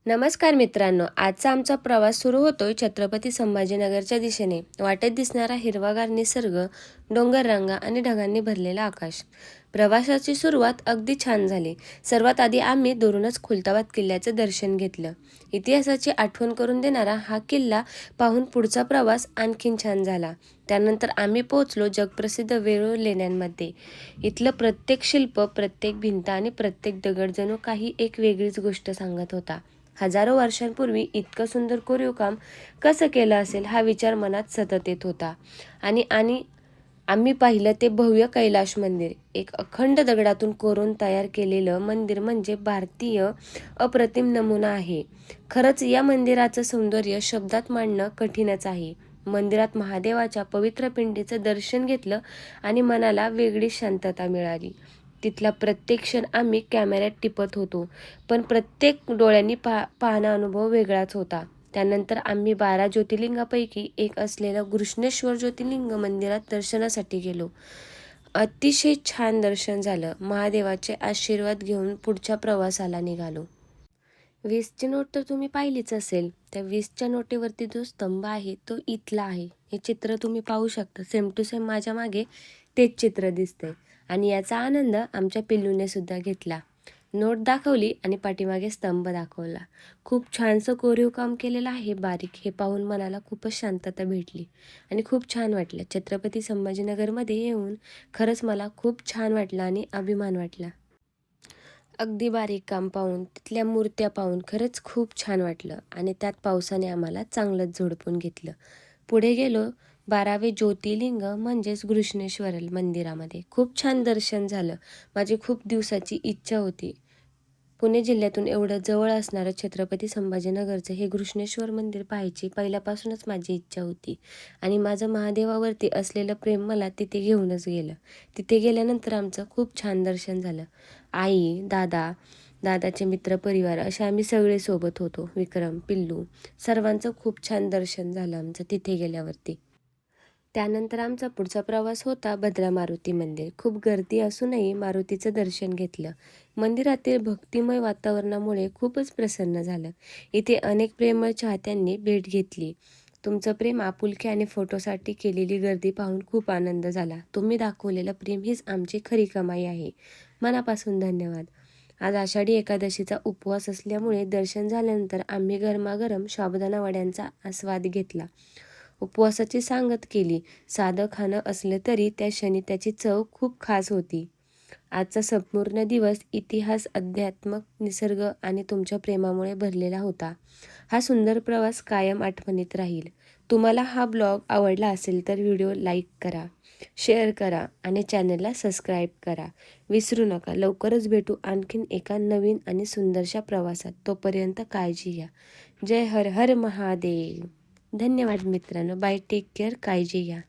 नमस्कार मित्रांनो, आजचा आमचा प्रवास सुरू होतोय छत्रपती संभाजीनगरच्या दिशेने. वाटेत दिसणारा हिरवागार निसर्ग, डोंगररांगा आणि ढगांनी भरलेला आकाश. प्रवासाची सुरुवात अगदी छान झाली. सर्वात आधी आम्ही दुरूनच खुलताबाद किल्ल्याचं दर्शन घेतलं. इतिहासाची आठवण करून देणारा हा किल्ला पाहून पुढचा प्रवास आणखीन छान झाला. त्यानंतर आम्ही पोहोचलो जगप्रसिद्ध वेरूळ लेण्यांमध्ये. इथलं प्रत्येक शिल्प, प्रत्येक भिंत आणि प्रत्येक दगड जणू काही एक वेगळीच गोष्ट सांगत होता. हजारो वर्षांपूर्वी इतकं सुंदर कोरीव काम कसं केलं असेल हा विचार मनात सतत येत होता. आणि आणि आम्ही पाहिलं ते भव्य कैलाश मंदिर. एक अखंड दगडातून कोरून तयार केलेलं मंदिर म्हणजे भारतीय अप्रतिम नमुना आहे. खरंच या मंदिराचं सौंदर्य शब्दात मांडणं कठीणच आहे. मंदिरात महादेवाच्या पवित्र पिंडीचं दर्शन घेतलं आणि मनाला वेगळी शांतता मिळाली. तिथला प्रत्येक क्षण आम्ही कॅमेऱ्यात टिपत होतो, पण प्रत्येक डोळ्यांनी पाहणं अनुभव वेगळाच होता. त्यानंतर आम्ही 12 ज्योतिर्लिंगापैकी एक असलेलं घृष्णेश्वर ज्योतिर्लिंग मंदिरात दर्शनासाठी गेलो. अतिशय छान दर्शन झालं. महादेवाचे आशीर्वाद घेऊन पुढच्या प्रवासाला निघालो. 20ची नोट तर तुम्ही पाहिलीच असेल. त्या 20च्या नोटेवरती जो स्तंभ आहे तो इथला आहे. हे चित्र तुम्ही पाहू शकता. सेम टू सेम माझ्या मागे तेच चित्र दिसतंय. आणि याचा आनंद आमच्या पिल्लूने सुद्धा घेतला. नोट दाखवली आणि पाठीमागे स्तंभ दाखवला. खूप छानसं कोरीव काम केलेलं आहे बारीक. हे पाहून मनाला खूपच शांतता भेटली आणि खूप छान वाटलं. छत्रपती संभाजीनगरमध्ये येऊन खरंच मला खूप छान वाटलं आणि अभिमान वाटला. अगदी बारीक काम पाहून, तिथल्या मूर्त्या पाहून खरंच खूप छान वाटलं आणि त्यात पावसाने आम्हाला चांगलंच झोडपून घेतलं. पुढे गेलो 12वे ज्योतिर्लिंग म्हणजेच घृष्णेश्वर मंदिरामध्ये. खूप छान दर्शन झालं. माझी खूप दिवसाची इच्छा होती. पुणे जिल्ह्यातून एवढं जवळ असणारं छत्रपती संभाजीनगरचं हे घृष्णेश्वर मंदिर पाहायची पहिल्यापासूनच माझी इच्छा होती आणि माझं महादेवावरती असलेलं प्रेम मला तिथे घेऊनच गेलं. तिथे गेल्यानंतर आमचं खूप छान दर्शन झालं. आई, दादा, दादाचे मित्रपरिवार असे आम्ही सगळे सोबत होतो. विक्रम, पिल्लू सर्वांचं खूप छान दर्शन झालं आमचं तिथे गेल्यावरती. त्यानंतर आमचा पुढचा प्रवास होता भद्रा मारुती मंदिर. खूप गर्दी असूनही मारुतीचं दर्शन घेतलं. मंदिरातील भक्तिमय वातावरणामुळे खूपच प्रसन्न झालं. इथे अनेक प्रेमळ चाहत्यांनी भेट घेतली. तुमचं प्रेम, आपुलकी आणि फोटोसाठी केलेली गर्दी पाहून खूप आनंद झाला. तुम्ही दाखवलेलं प्रेम हीच आमची खरी कमाई आहे. मनापासून धन्यवाद. आज आषाढी एकादशीचा उपवास असल्यामुळे दर्शन झाल्यानंतर आम्ही गरमागरम साबुदाणा वड्यांचा आस्वाद घेतला. उपवासाची सांगत केली. साधं खाणं असलं तरी त्या क्षणी त्याची चव खूप खास होती. आजचा संपूर्ण दिवस इतिहास, अध्यात्म, निसर्ग आणि तुमच्या प्रेमामुळे भरलेला होता. हा सुंदर प्रवास कायम आठवणीत राहील. तुम्हाला हा ब्लॉग आवडला असेल तर व्हिडिओ लाईक करा, शेअर करा आणि चॅनलला सबस्क्राईब करा. विसरू नका. लवकरच भेटू आणखीन एका नवीन आणि सुंदरशा प्रवासात. तोपर्यंत काळजी घ्या. जय हर हर महादेव. धन्यवाद मित्रांनो. बाय. Take care. काळजी घ्या.